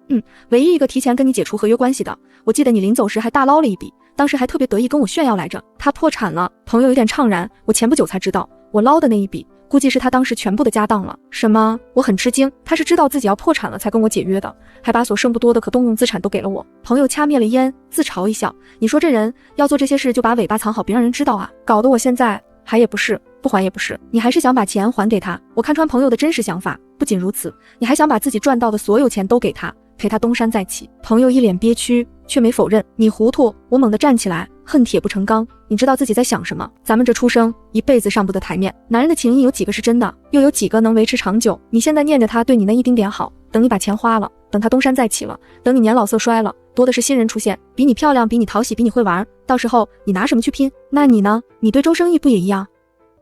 唯一一个提前跟你解除合约关系的。我记得你临走时还大捞了一笔，当时还特别得意跟我炫耀来着。他破产了。朋友有点怅然。我前不久才知道，我捞的那一笔估计是他当时全部的家当了。什么？我很吃惊。他是知道自己要破产了才跟我解约的，还把所剩不多的可动用资产都给了我。朋友掐灭了烟，自嘲一笑。你说这人要做这些事就把尾巴藏好，别让人知道啊，搞得我现在还也不是，不还也不是。你还是想把钱还给他。我看穿朋友的真实想法，不仅如此，你还想把自己赚到的所有钱都给他，陪他东山再起。朋友一脸憋屈，却没否认。你糊涂。我猛地站起来，恨铁不成钢。你知道自己在想什么？咱们这出生一辈子上不得台面，男人的情谊有几个是真的，又有几个能维持长久？你现在念着他对你那一丁点好，等你把钱花了，等他东山再起了，等你年老色衰了，多的是新人出现，比你漂亮，比你讨喜，比你会玩，到时候你拿什么去拼？那你呢？你对周生义不也一样？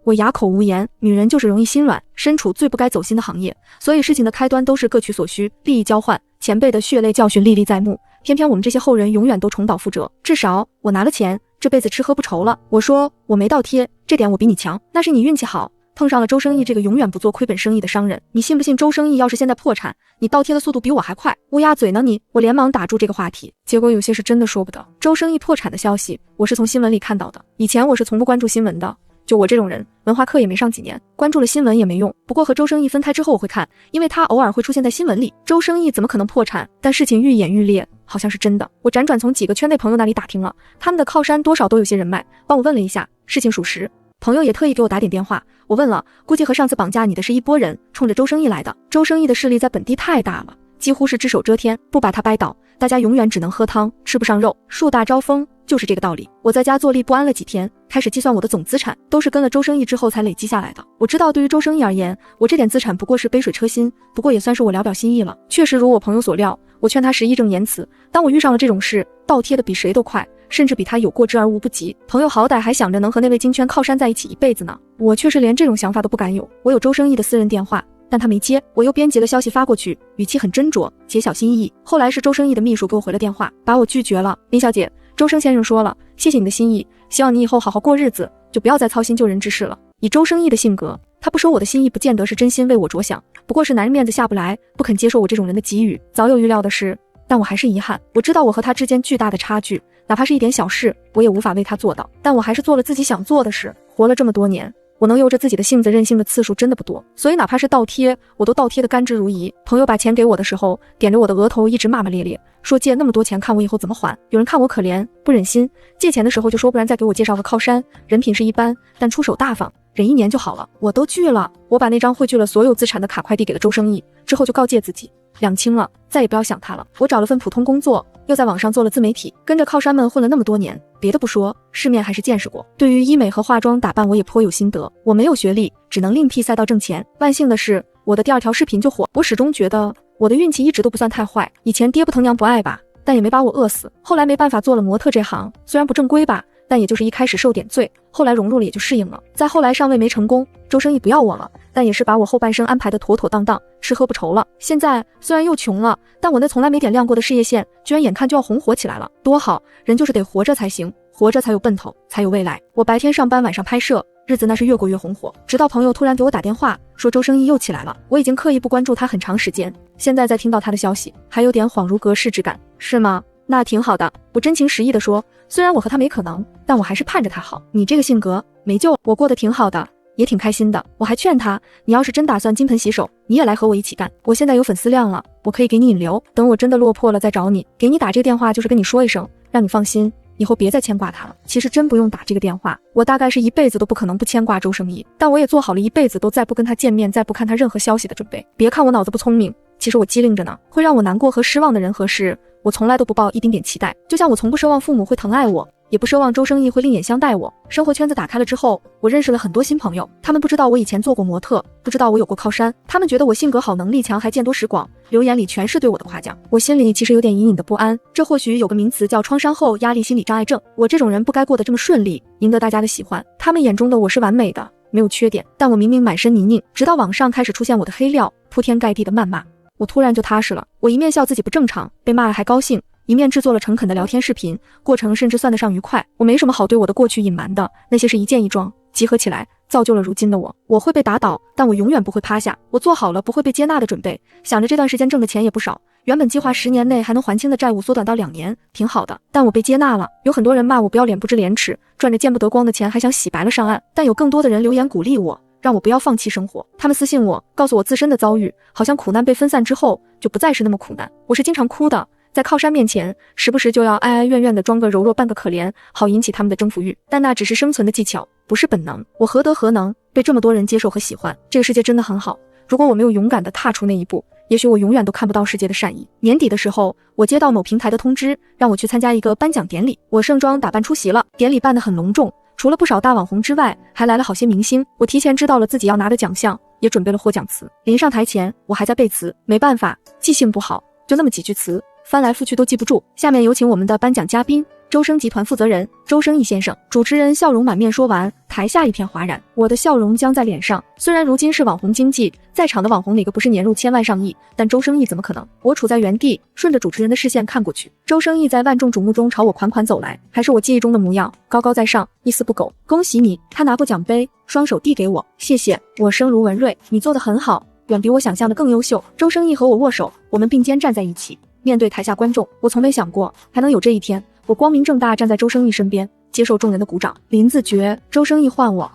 我哑口无言。女人就是容易心软，身处最不该走心的行业，所以事情的开端都是各取所需，利益交换，前辈的血泪教训历历在目，偏偏我们这些后人永远都重蹈覆辙。至少我拿了钱，这辈子吃喝不愁了。我说我没倒贴，这点我比你强，那是你运气好，碰上了周生义这个永远不做亏本生意的商人。你信不信周生义要是现在破产，你倒贴的速度比我还快？乌鸦嘴呢你！我连忙打住这个话题。结果有些是真的说不得。周生义破产的消息，我是从新闻里看到的。以前我是从不关注新闻的，就我这种人，文化课也没上几年，关注了新闻也没用。不过和周生义分开之后我会看，因为他偶尔会出现在新闻里。周生义怎么可能破产？但事情愈演愈烈，好像是真的。我辗转从几个圈内朋友那里打听了，他们的靠山多少都有些人脉，帮我问了一下，事情属实。朋友也特意给我打点电话，我问了，估计和上次绑架你的是一拨人，冲着周生义来的。周生义的势力在本地太大了，几乎是只手遮天，不把他掰倒，大家永远只能喝汤，吃不上肉。树大招风，就是这个道理。我在家坐立不安了几天，开始计算我的总资产，都是跟了周生义之后才累积下来的。我知道对于周生义而言，我这点资产不过是杯水车薪，不过也算是我聊表心意了。确实如我朋友所料，我劝他时义正言辞，当我遇上了这种事，倒贴的比谁都快，甚至比他有过之而无不及。朋友好歹还想着能和那位京圈靠山在一起一辈子呢，我却是连这种想法都不敢有。我有周生义的私人电话，但他没接，我又编辑了消息发过去，语气很斟酌，且小心翼翼。后来是周生义的秘书给我回了电话，把我拒绝了。林小姐，周生先生说了，谢谢你的心意，希望你以后好好过日子，就不要再操心救人之事了。以周生义的性格，他不收我的心意不见得是真心为我着想，不过是男人面子下不来，不肯接受我这种人的给予。早有预料的事，但我还是遗憾。我知道我和他之间巨大的差距，哪怕是一点小事，我也无法为他做到，但我还是做了自己想做的事。活了这么多年，我能由着自己的性子任性的次数真的不多，所以哪怕是倒贴，我都倒贴的甘之如饴。朋友把钱给我的时候，点着我的额头一直骂骂咧咧，说借那么多钱看我以后怎么还。有人看我可怜不忍心，借钱的时候就说不然再给我介绍个靠山，人品是一般，但出手大方，忍1年就好了。我都拒了，我把那张汇聚了所有资产的卡快递给了周生义，之后就告诫自己两清了，再也不要想他了。我找了份普通工作，又在网上做了自媒体，跟着靠山们混了那么多年，别的不说，世面还是见识过。对于医美和化妆打扮，我也颇有心得。我没有学历，只能另辟赛道挣钱。万幸的是，我的第2条视频就火。我始终觉得我的运气一直都不算太坏，以前爹不疼娘不爱吧，但也没把我饿死。后来没办法做了模特这行，虽然不正规吧，但也就是一开始受点罪，后来融入了也就适应了。再后来上位没成功，周生义不要我了，但也是把我后半生安排的妥妥当当，吃喝不愁了。现在虽然又穷了，但我那从来没点亮过的事业线，居然眼看就要红火起来了，多好！人就是得活着才行，活着才有奔头，才有未来。我白天上班，晚上拍摄，日子那是越过越红火。直到朋友突然给我打电话，说周生义又起来了。我已经刻意不关注他很长时间，现在再听到他的消息，还有点恍如隔世之感。是吗？那挺好的。我真情实意地说，虽然我和他没可能，但我还是盼着他好。你这个性格没救。我过得挺好的，也挺开心的。我还劝他，你要是真打算金盆洗手，你也来和我一起干。我现在有粉丝量了，我可以给你引流，等我真的落魄了再找你。给你打这个电话就是跟你说一声，让你放心，以后别再牵挂他了。其实真不用打这个电话，我大概是一辈子都不可能不牵挂周生义，但我也做好了一辈子都再不跟他见面，再不看他任何消息的准备。别看我脑子不聪明，其实我机灵着呢。会让我难过和失望的人和事，我从来都不抱一丁点期待。就像我从不奢望父母会疼爱我，也不奢望周生义会另眼相待我。生活圈子打开了之后，我认识了很多新朋友，他们不知道我以前做过模特，不知道我有过靠山，他们觉得我性格好，能力强，还见多识广，留言里全是对我的夸奖。我心里其实有点隐隐的不安，这或许有个名词叫创伤后压力心理障碍症。我这种人不该过得这么顺利，赢得大家的喜欢。他们眼中的我是完美的，没有缺点，但我明明满身泥泞。直到网上开始出现我的黑料，铺天盖地的谩骂，我突然就踏实了。我一面笑自己不正常，被骂了还高兴，一面制作了诚恳的聊天视频，过程甚至算得上愉快。我没什么好对我的过去隐瞒的，那些是一件一桩，集合起来造就了如今的我。我会被打倒，但我永远不会趴下。我做好了不会被接纳的准备，想着这段时间挣的钱也不少，原本计划10年内还能还清的债务缩短到2年，挺好的。但我被接纳了。有很多人骂我不要脸不知廉耻，赚着见不得光的钱还想洗白了上岸，但有更多的人留言鼓励我，让我不要放弃生活。他们私信我，告诉我自身的遭遇，好像苦难被分散之后就不再是那么苦难。我是经常哭的，在靠山面前，时不时就要哀哀怨怨的装个柔弱半个可怜，好引起他们的征服欲。但那只是生存的技巧，不是本能。我何德何能被这么多人接受和喜欢？这个世界真的很好。如果我没有勇敢地踏出那一步，也许我永远都看不到世界的善意。年底的时候，我接到某平台的通知，让我去参加一个颁奖典礼。我盛装打扮出席了，典礼办得很隆重，除了不少大网红之外，还来了好些明星。我提前知道了自己要拿的奖项，也准备了获奖词。临上台前，我还在背词，没办法，记性不好，就那么几句词，翻来覆去都记不住。下面有请我们的颁奖嘉宾，周生集团负责人周生义先生。主持人笑容满面说完，台下一片哗然，我的笑容僵在脸上。虽然如今是网红经济，在场的网红哪个不是年入千万上亿，但周生义怎么可能？我处在原地，顺着主持人的视线看过去，周生义在万众瞩目中朝我款款走来，还是我记忆中的模样，高高在上，一丝不苟。恭喜你！他拿过奖杯，双手递给我，谢谢。我声如文瑞，你做得很好，远比我想象的更优秀。周生义和我握手，我们并肩站在一起，面对台下观众。我从没想过还能有这一天，我光明正大站在周生义身边，接受众人的鼓掌。林子爵，周生义唤我，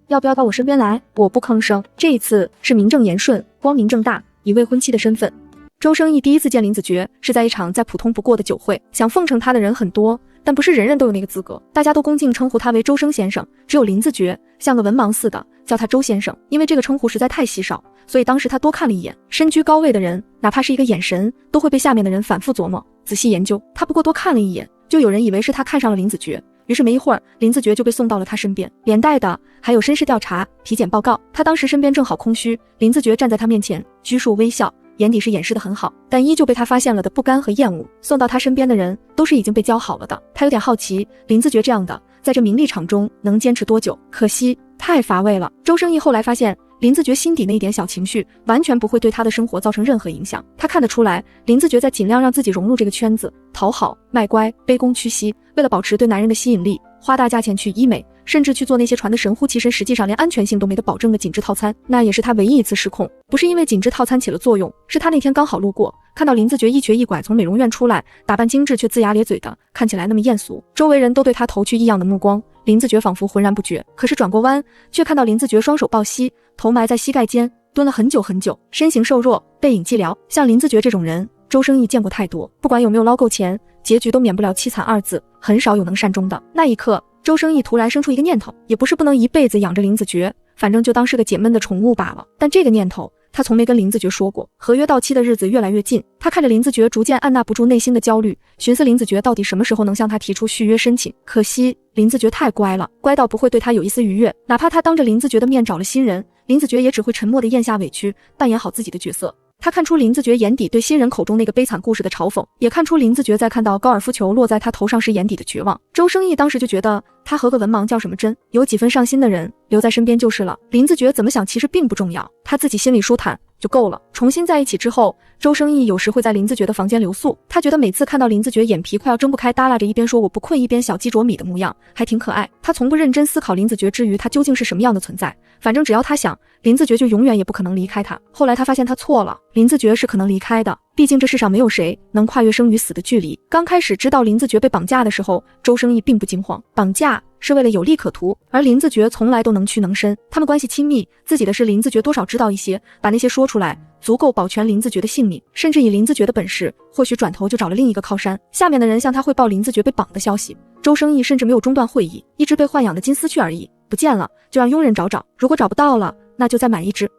要不要到我身边来？我不吭声。这一次是名正言顺，光明正大，以未婚妻的身份。周生义第一次见林子爵是在一场再普通不过的酒会，想奉承他的人很多，但不是人人都有那个资格。大家都恭敬称呼他为周生先生，只有林子爵像个文盲似的叫他周先生。因为这个称呼实在太稀少，所以当时他多看了一眼。身居高位的人，哪怕是一个眼神，都会被下面的人反复琢磨，仔细研究。他不过多看了一眼，就有人以为是他看上了林子爵，于是没一会儿，林子爵就被送到了他身边，连带的还有身世调查、体检报告。他当时身边正好空虚，林子爵站在他面前，拘束微笑，眼底是掩饰得很好，但依旧被他发现了的不甘和厌恶。送到他身边的人都是已经被教好了的。他有点好奇，林子爵这样的在这名利场中能坚持多久？可惜太乏味了。周生义后来发现，林子爵心底那一点小情绪完全不会对他的生活造成任何影响。他看得出来，林子爵在尽量让自己融入这个圈子，讨好、卖乖、卑躬屈膝，为了保持对男人的吸引力，花大价钱去医美，甚至去做那些传得神乎其神，实际上连安全性都没得保证的紧致套餐。那也是他唯一一次失控，不是因为紧致套餐起了作用，是他那天刚好路过，看到林子爵一瘸一拐从美容院出来，打扮精致却龇牙咧嘴的，看起来那么艳俗，周围人都对他投去异样的目光。林子觉仿佛浑然不觉，可是转过弯，却看到林子觉双手抱膝，头埋在膝盖间，蹲了很久很久，身形瘦弱，背影寂寥。像林子觉这种人，周生义见过太多，不管有没有捞够钱，结局都免不了凄惨二字，很少有能善终的。那一刻，周生义突然生出一个念头，也不是不能一辈子养着林子觉，反正就当是个解闷的宠物罢了。但这个念头他从没跟林子觉说过。合约到期的日子越来越近，他看着林子觉逐渐按捺不住内心的焦虑，寻思林子觉到底什么时候能向他提出续约申请。可惜林子觉太乖了，乖到不会对他有一丝愉悦，哪怕他当着林子觉的面找了新人，林子觉也只会沉默地咽下委屈，扮演好自己的角色。他看出林子觉眼底对新人口中那个悲惨故事的嘲讽，也看出林子觉在看到高尔夫球落在他头上时眼底的绝望。周生义当时就觉得他和个文盲较什么真，有几分上心的人留在身边就是了。林子觉怎么想其实并不重要，他自己心里舒坦就够了。重新在一起之后，周生义有时会在林子觉的房间留宿，他觉得每次看到林子觉眼皮快要睁不开，耷拉着一边说我不困一边小鸡啄米的模样，还挺可爱。他从不认真思考林子觉之于他究竟是什么样的存在，反正只要他想，林子觉就永远也不可能离开他。后来他发现他错了，林子觉是可能离开的，毕竟这世上没有谁能跨越生与死的距离。刚开始知道林子觉被绑架的时候，周生义并不惊慌，绑架是为了有利可图，而林子觉从来都能屈能伸，他们关系亲密，自己的事林子觉多少知道一些，把那些说出来足够保全林子觉的性命，甚至以林子觉的本事，或许转头就找了另一个靠山。下面的人向他汇报林子觉被绑的消息，周生义甚至没有中断会议，一只被豢养的金丝雀而已，不见了就让佣人找找，如果找不到了，那就再买一只。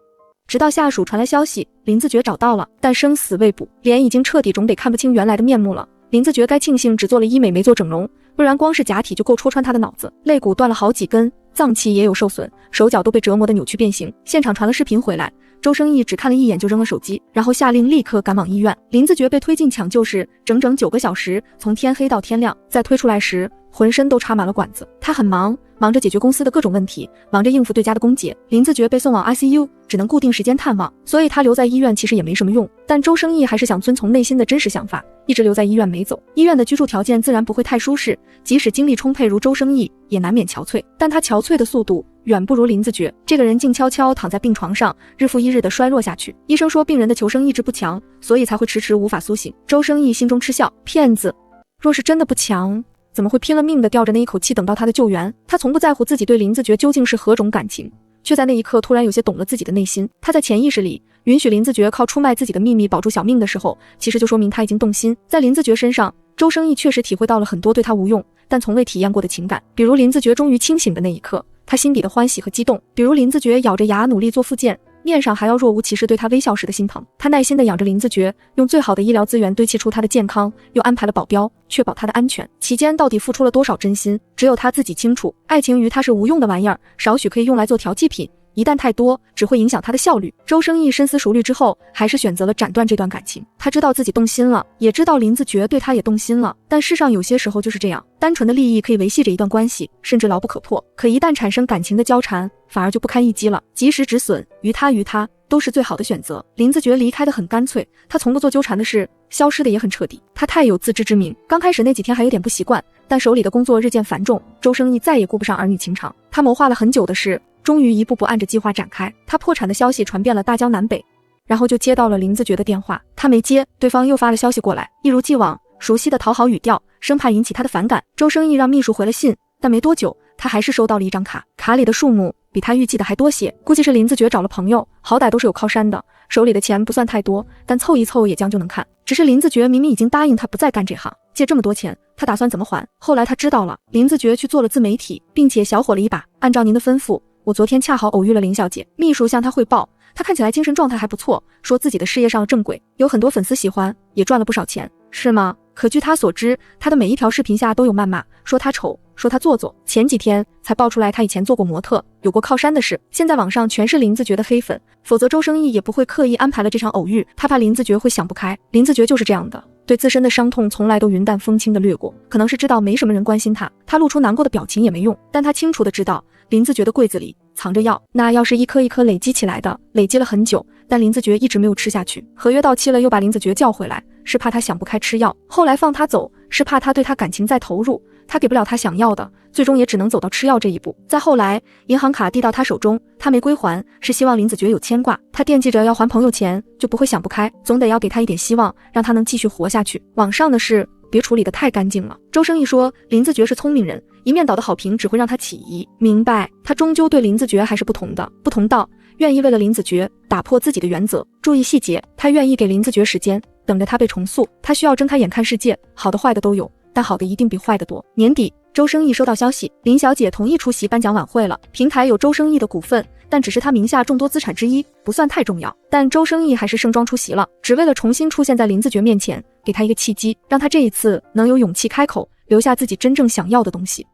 直到下属传来消息，林子觉找到了，但生死未卜，脸已经彻底肿得看不清原来的面目了。林子觉该庆幸只做了医美没做整容，不然光是假体就够戳穿他的脑子，肋骨断了好几根，脏器也有受损，手脚都被折磨得扭曲变形。现场传了视频回来，周生义只看了一眼就扔了手机，然后下令立刻赶往医院。林子觉被推进抢救室，整整9个小时，从天黑到天亮，在推出来时浑身都插满了管子。他很忙着解决公司的各种问题，忙着应付对家的公结。林子觉被送往 ICU， 只能固定时间探望，所以他留在医院其实也没什么用。但周生义还是想遵从内心的真实想法，一直留在医院没走。医院的居住条件自然不会太舒适，即使精力充沛如周生义，也难免憔悴，但他憔悴的速度远不如林子觉。这个人静悄悄躺在病床上，日复一日的衰落下去。医生说病人的求生意志不强，所以才会迟迟无法苏醒。周生义心中嗤笑，骗子，若是真的不强，怎么会拼了命的吊着那一口气等到他的救援？他从不在乎自己对林子觉究竟是何种感情，却在那一刻突然有些懂了自己的内心。他在潜意识里允许林子觉靠出卖自己的秘密保住小命的时候，其实就说明他已经动心。在林子觉身上，周生义确实体会到了很多对他无用但从未体验过的情感，比如林子觉终于清醒的那一刻，他心底的欢喜和激动；比如林子觉咬着牙努力做复健，面上还要若无其事对他微笑时的心疼。他耐心地养着林子觉，用最好的医疗资源堆砌出他的健康，又安排了保镖确保他的安全。期间到底付出了多少真心，只有他自己清楚。爱情于他是无用的玩意儿，少许可以用来做调剂品，一旦太多，只会影响他的效率。周生义深思熟虑之后，还是选择了斩断这段感情。他知道自己动心了，也知道林子觉对他也动心了，但世上有些时候就是这样，单纯的利益可以维系着一段关系，甚至牢不可破，可一旦产生感情的交缠，反而就不堪一击了。及时止损，于他都是最好的选择。林子觉离开的很干脆，他从不做纠缠的事，消失的也很彻底。他太有自知之明，刚开始那几天还有点不习惯，但手里的工作日渐繁重，周生义再也顾不上儿女情长。他谋划了很久的事，终于一步步按着计划展开。他破产的消息传遍了大江南北，然后就接到了林子觉的电话，他没接，对方又发了消息过来，一如既往熟悉的讨好语调，生怕引起他的反感。周生义让秘书回了信，但没多久他还是收到了一张卡，卡里的数目比他预计的还多些，估计是林子觉找了朋友，好歹都是有靠山的，手里的钱不算太多，但凑一凑也将就能看。只是林子觉明明已经答应他不再干这行，借这么多钱他打算怎么还？后来他知道了，林子觉去做了自媒体，并且小火了一把。按照您的吩咐，我昨天恰好偶遇了林小姐。秘书向他汇报，他看起来精神状态还不错，说自己的事业上正轨，有很多粉丝喜欢，也赚了不少钱。是吗？可据他所知，他的每一条视频下都有谩骂，说他丑，说他做作。前几天才爆出来他以前做过模特，有过靠山的事。现在网上全是林子觉的黑粉，否则周生义也不会刻意安排了这场偶遇，他怕林子觉会想不开。林子觉就是这样的，对自身的伤痛从来都云淡风轻的掠过，可能是知道没什么人关心他，他露出难过的表情也没用，但他清楚的知道林子觉的柜子里藏着药，那药是一颗一颗累积起来的，累积了很久，但林子觉一直没有吃下去。合约到期了，又把林子觉叫回来，是怕他想不开吃药，后来放他走，是怕他对他感情再投入，他给不了他想要的，最终也只能走到吃药这一步。再后来，银行卡递到他手中，他没归还，是希望林子觉有牵挂，他惦记着要还朋友钱，就不会想不开，总得要给他一点希望，让他能继续活下去。网上的事别处理得太干净了。周生义说林子觉是聪明人，一面倒的好评只会让他起疑。明白，他终究对林子爵还是不同的，不同到愿意为了林子爵打破自己的原则。注意细节，他愿意给林子爵时间，等着他被重塑。他需要睁开眼看世界，好的坏的都有，但好的一定比坏的多。年底，周生义收到消息，林小姐同意出席颁奖晚会了。平台有周生义的股份，但只是他名下众多资产之一，不算太重要。但周生义还是盛装出席了，只为了重新出现在林子爵面前，给他一个契机，让他这一次能有勇气开口，留下自己真正想要的东西。